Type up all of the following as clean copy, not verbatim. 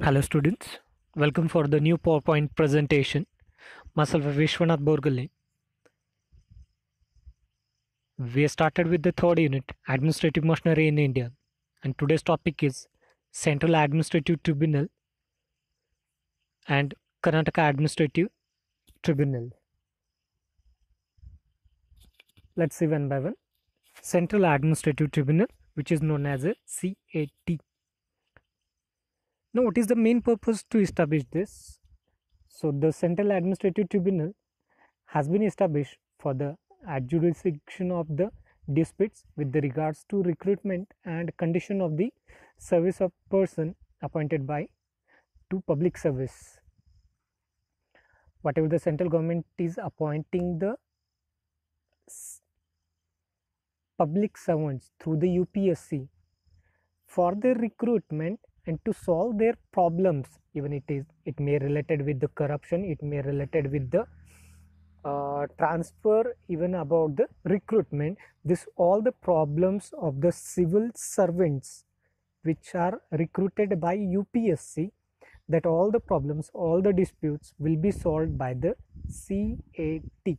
Hello students, welcome for the new PowerPoint presentation. Myself Vishwanath Borgale. We started with the third unit, Administrative Machinery in India, and today's topic is Central Administrative Tribunal and Karnataka Administrative Tribunal. Let's see one by one. Central Administrative Tribunal, which is known as a CAT. Now, what is the main purpose to establish this? So, the Central Administrative Tribunal has been established for the adjudication of the disputes with the regards to recruitment and condition of the service of person appointed by to public service. Whatever the central government is appointing the public servants through the UPSC for their recruitment and to solve their problems, even it may related with the corruption, it may related with the transfer, even about the recruitment, this all the problems of the civil servants which are recruited by UPSC, that all the problems, all the disputes will be solved by the CAT.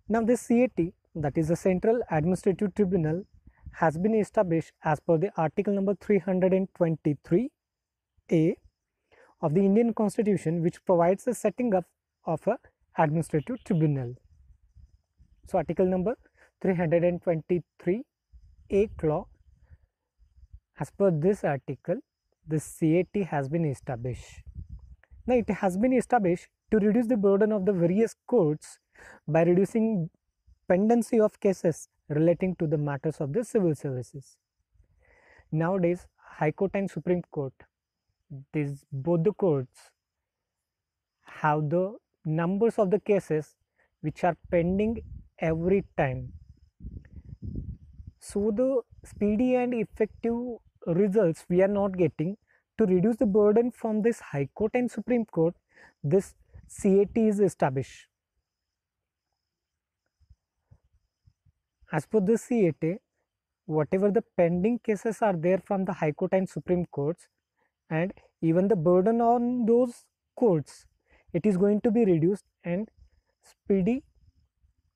Now this CAT, that is the Central Administrative Tribunal, has been established as per the article number 323A of the Indian Constitution, which provides the setting up of a administrative tribunal. So article number 323A clause, as per this article, the CAT has been established. Now it has been established to reduce the burden of the various courts by reducing pendency of cases relating to the matters of the civil services. Nowadays, High Court and Supreme Court, both the courts have the numbers of the cases which are pending every time. So the speedy and effective results we are not getting. To reduce the burden from this High Court and Supreme Court, this CAT is established. As per the CAT, whatever the pending cases are there from the High Court and Supreme Courts, and even the burden on those courts, it is going to be reduced and speedy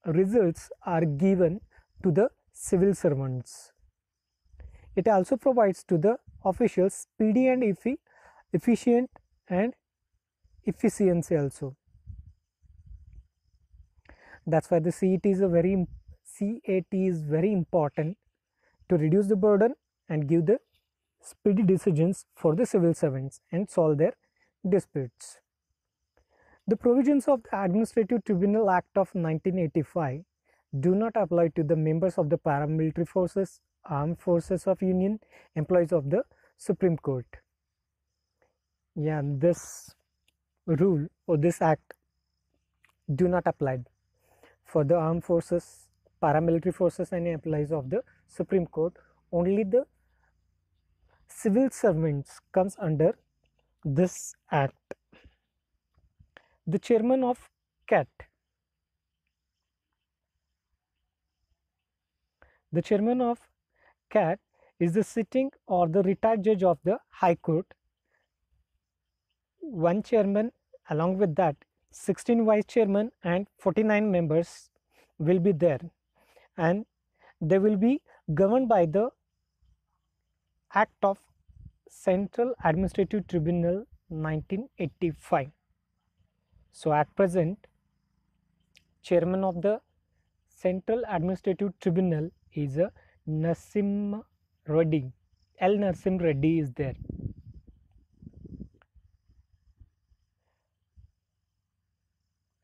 results are given to the civil servants. It also provides to the officials speedy and efficient and efficiency also. That's why the CAT is very important to reduce the burden and give the speedy decisions for the civil servants and solve their disputes. The provisions of the Administrative Tribunal Act of 1985 do not apply to the members of the paramilitary forces, armed forces of Union, employees of the Supreme Court. Yeah, this rule or this act do not apply for the armed forces, paramilitary forces and employees of the Supreme Court. Only the civil servants comes under this act. The chairman of CAT. The chairman of CAT is the sitting or the retired judge of the High Court. One chairman, along with that 16 vice chairman and 49 members will be there, and they will be governed by the Act of Central Administrative Tribunal 1985. So at present, chairman of the Central Administrative Tribunal is a Narsim Reddy. L. Narsim Reddy is there.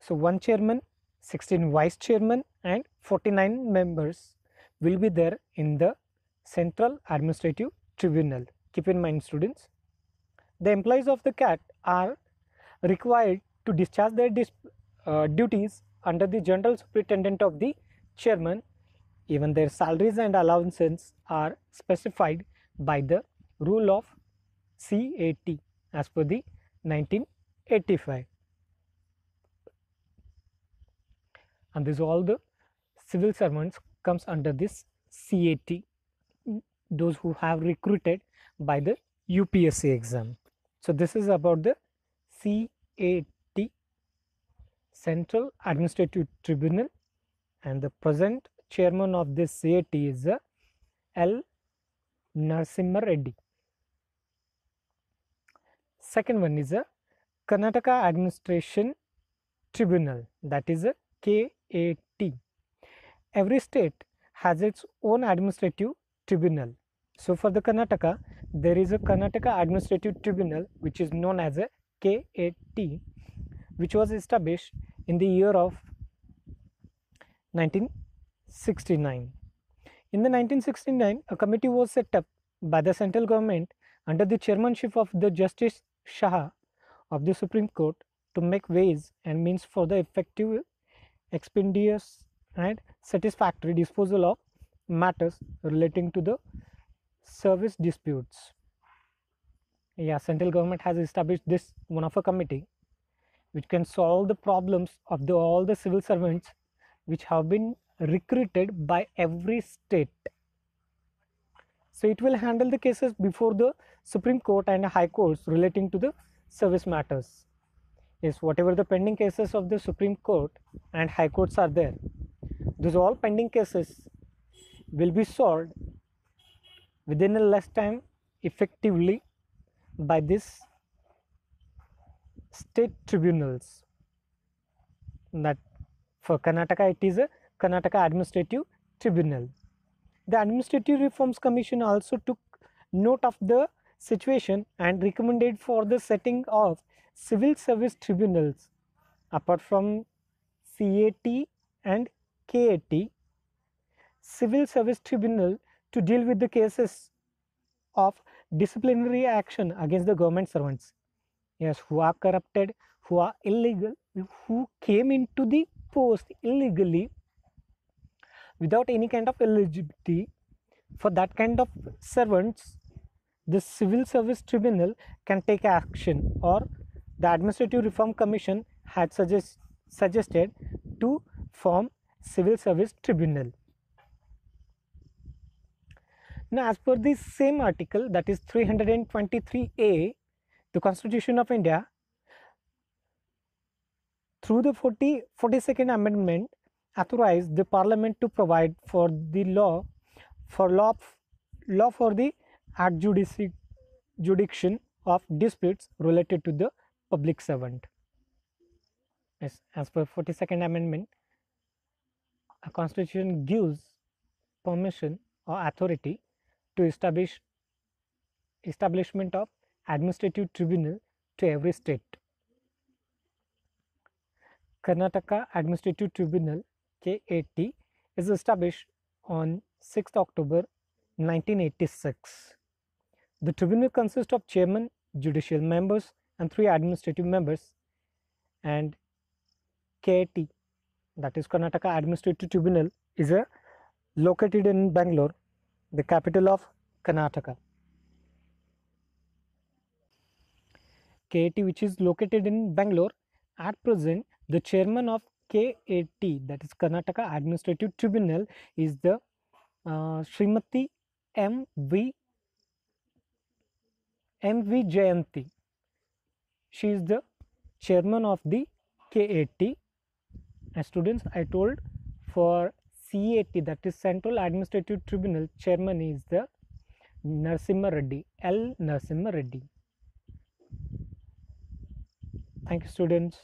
So one chairman, 16 vice chairman and 49 members will be there in the Central Administrative Tribunal. Keep in mind, students, the employees of the CAT are required to discharge their duties under the general superintendent of the chairman. Even their salaries and allowances are specified by the rule of CAT as per the 1985. And this all the civil servants comes under this CAT, those who have recruited by the UPSC exam. So this is about the CAT, Central Administrative Tribunal, and the present chairman of this CAT is L. Narasimha Reddy. Second one is a Karnataka Administration Tribunal, that is a KAT. Every state has its own administrative tribunal. So for the Karnataka, there is a Karnataka Administrative Tribunal which is known as a KAT, which was established in the year of 1969. In the 1969, a committee was set up by the central government under the chairmanship of the Justice Shah of the Supreme Court to make ways and means for the effective, expeditious and satisfactory disposal of matters relating to the service disputes. Yeah, central government has established this one of a committee which can solve the problems of all the civil servants which have been recruited by every state. So it will handle the cases before the Supreme Court and High Courts relating to the service matters. Yes, whatever the pending cases of the Supreme Court and High Courts are there, those all pending cases will be solved within a less time effectively by this state tribunals. That for Karnataka, it is a Karnataka Administrative Tribunal. The Administrative Reforms Commission also took note of the situation and recommended for the setting of civil service tribunals. Apart from CAT and KAT, civil service tribunal to deal with the cases of disciplinary action against the government servants. Yes, who are corrupted, who are illegal, who came into the post illegally without any kind of eligibility. For that kind of servants, the Civil Service Tribunal can take action, or the Administrative Reform Commission had suggested to form Civil Service Tribunal. Now, as per this same article, that is 323A, the Constitution of India, through the 42nd Amendment, authorized the Parliament to provide for the law for the adjudication of disputes related to the public servant. As per 42nd Amendment, a constitution gives permission or authority to establishment of administrative tribunal to every state. Karnataka Administrative Tribunal KAT is established on 6th October 1986. The tribunal consists of chairman, judicial members and 3 administrative members, and KAT, that is Karnataka Administrative Tribunal, is located in Bangalore, the capital of Karnataka. KAT, which is located in Bangalore, at present the chairman of KAT, that is Karnataka Administrative Tribunal, is the Srimati M.V. Jayanti. She is the chairman of the KAT. And students, I told for CAT, that is Central Administrative Tribunal, chairman is the Narasimha Reddy, L. Narasimha Reddy. Thank you, students.